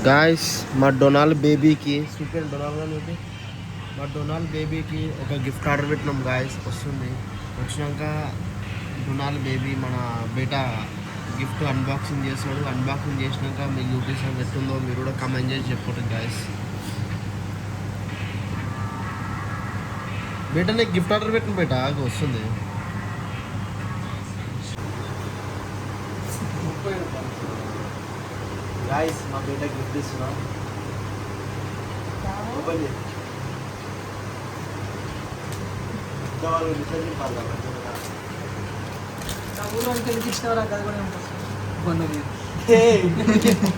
Guys మా Donald బేబీకి super Donald గారికి మా డొనాల్డ్ బేబీకి ఒక గిఫ్ట్ ఆర్డర్ పెట్టినాం గాయస్. వస్తుంది. వచ్చినాక డొనాల్డ్ బేబీ మన బేటా గిఫ్ట్ అన్బాక్సింగ్ చేస్తున్నాడు. అన్బాక్సింగ్ చేసినాక మీకు చూపిస్తాం ఎట్టుందో, మీరు కూడా కమెంట్ చేసి చెప్పండి గాయస్. బేటా నీకు గిఫ్ట్ ఆర్డర్ పెట్టిన బేటా వస్తుంది. గాయస్ మా బేటా గిఫ్ట్ ఇస్తున్నాం.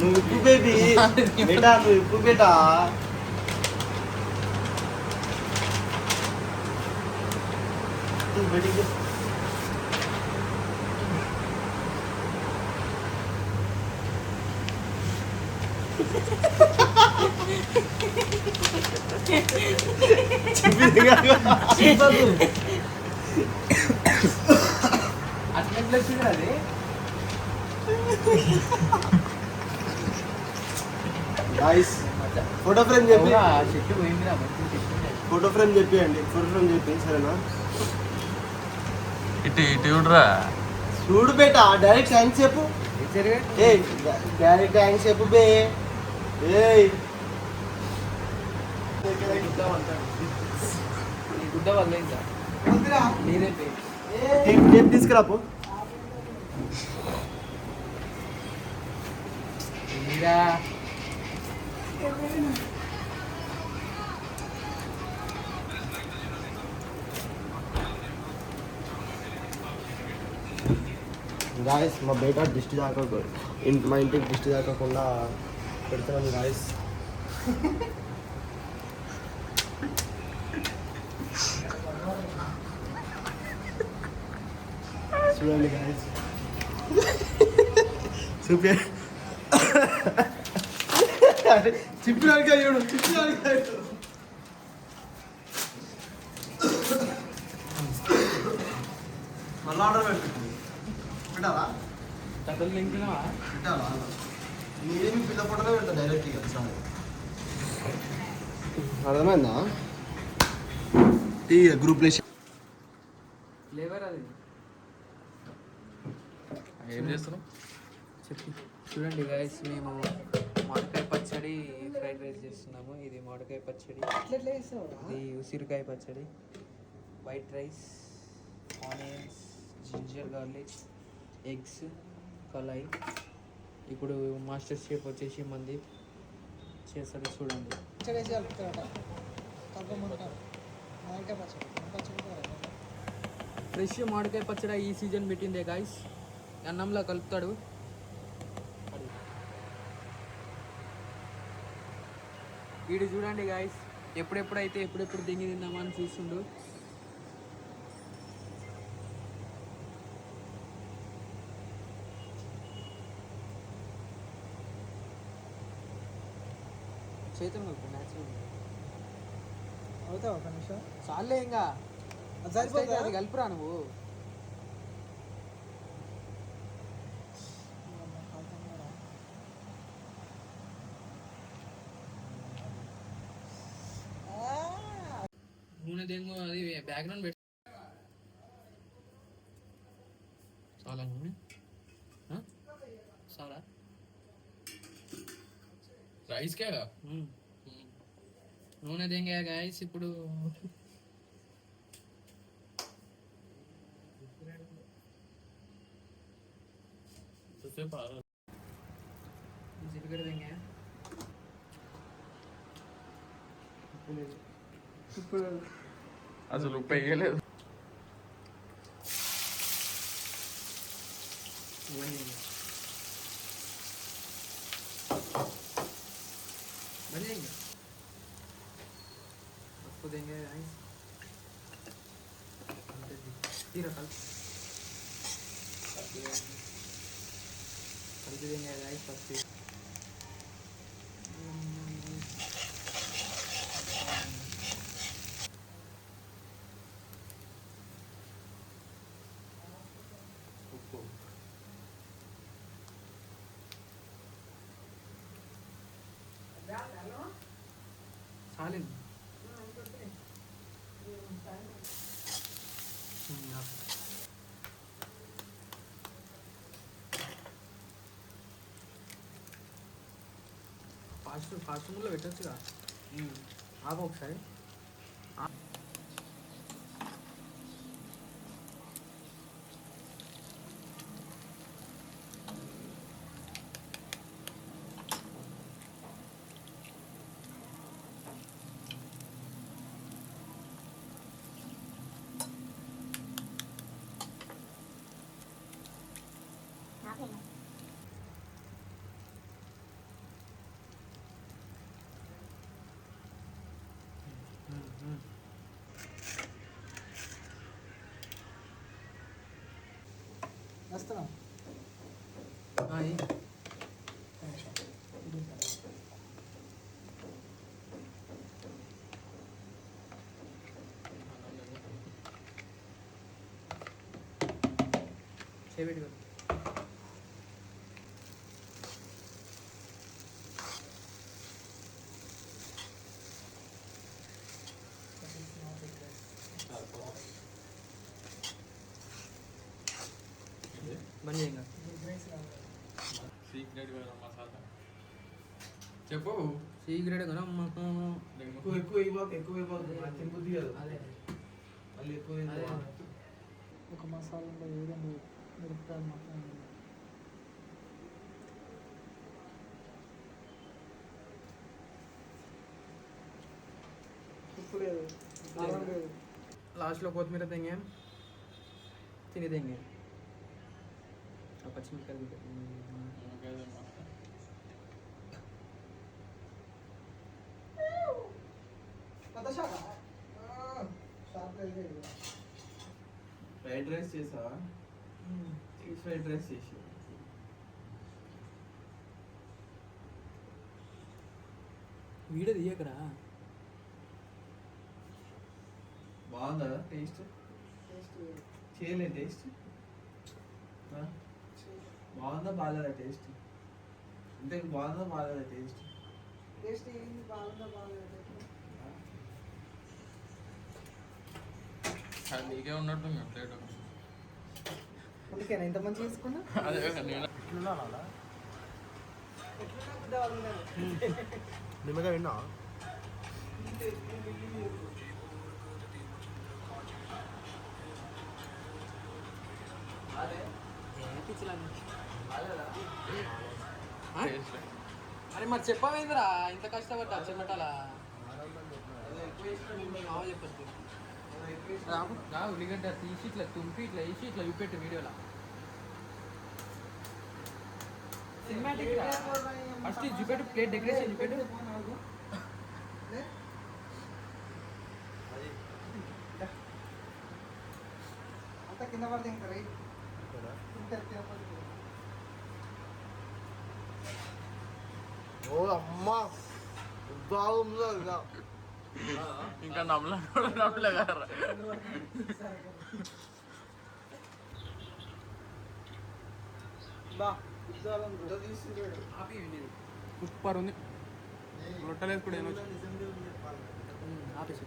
నువ్వు బేబీ బేటా నువ్వు బేటా ఫోటో ఫ్రేమ్ చెప్పి ఫోటో ఫ్రేమ్ చెప్పండి. ఫోటో ఫ్రేమ్ చెప్పి సరేనా? ఇటు ఇటు చూడరా, చూడు బేటా. డైరెక్ట్ థ్యాంక్స్ చెప్పు. డైరెక్ట్ థ్యాంక్స్ చెప్పు బే. తీసుకురాపు. గాయస్ మా బేటా దిష్టి దాకా మా ఇంటికి దిష్టి దాకకుండా పెడుతున్నాను గాయస్. చూడండి గాయస్, చూపి చిప్పినాడికి అయ్యాడు. చిప్పినాడికి అయ్యాడు. మళ్ళీ ఆర్డర్ పెట్టుకుంటుంది. పెట్టాలా? పెట్టాలా? నేనేమి పిల్ల ఫోటోలో పెడతా డైరెక్ట్గా. సార్ అర్థమైందా? గ్రూప్ ఏం చేస్తున్నాం చెప్పి చూడండి గాయస్, మేము మామిడికాయ పచ్చడి ఫ్రైడ్ రైస్ చేస్తున్నాము. ఇది మామిడికాయ పచ్చడి, ఇది ఉసిరికాయ పచ్చడి, white rice, onions, ginger garlic, eggs, కలాయి. ఇప్పుడు మాస్టర్ షెఫ్ వచ్చేసి మందీప్ చేస్తాడు. చూడండి. ఫ్రెష్ మామిడికాయ పచ్చడి ఈ సీజన్ పెట్టిందే గాయస్. అన్నంలో కలుపుతాడు. వీడు చూడండి గాయస్, ఎప్పుడెప్పుడు దింగి తిందామా అని చూస్తుండు. చేతులు కలుపు. న్యాచురల్ అవుతావు ఒక నిమిషం చాలే. ఇంకా అది కలుపురా నువ్వు. నూనె దేంగో అది బ్యాక్గ్రౌండ్ పెట్టి చాలా నూనె చాలా రైస్కే నూనె దేంగా గాయస్. ఇప్పుడు జీలకర్ర దేంగా అసలు ఉప్పు వేయలేదు. पप्पू देंगे तीरा कल देंगे गाइस पप्पू. చాలేదు ఫాస్ట్ ఫుడ్లో పెట్టచ్చుగా ఆపు ఒకసారి వస్తున్నా చేపెట్టి బంద్ చేయంగా సీక్రెట్ మసాలా చెప్పు సీక్రెట్ కదా ఎక్కువ ఇవ్వకు బుద్ధి కాదు అదే మళ్ళీ ఎక్కువ ఒక మసాలా ఉండదు ఏదండి మిరపకాయలు మొత్తం ఉప్పు లేదు కారం లేదు లాస్ట్లో కొత్తిమీర తెంగాం తిని తెంగాం పచ్చిమిరపకాయలు ఫ్రైడ్ రైస్ చేసావా చీజ్ ఫ్రైడ్ రైస్ చేసి వీడియో తీయకరా బాగుందా టేస్ట్ చేయలే టేస్ట్ బాగుందా బాగాలేదా టేస్ట్ ఇంతే బాగుందా బాగాలేదా టేస్ట్ టేస్ట్ ఏంది బాగుందా బాగాలేదా నీకే ఉన్నట్టు ప్లేట్ అందుకేనా ఇంత మంచి తీసుకున్నా అదే నేను నిమ్మగా విన్నా అరే మరి చెప్పవేందిరా ఇంత కష్టపడ్డా చెప్పటాలా చెప్పచ్చు ఉల్లిగడ్డ తీసి ఇట్లా తుంపి ఇట్లా వేసి ఇట్లా చూపెట్టు వీడియోలో సినిమాటిక్ ఫస్ట్ చూపెట్టు ప్లేట్ డెకరేషన్ చూపెట్టు అంతా కింద పడితే ఇంకా రైట్ ఓ అమ్మా బాగుందో ఇంకా నమ్మలేగారా సూపర్ ఉంది రొట్టెలు వేసుకుంటే ఆపేసి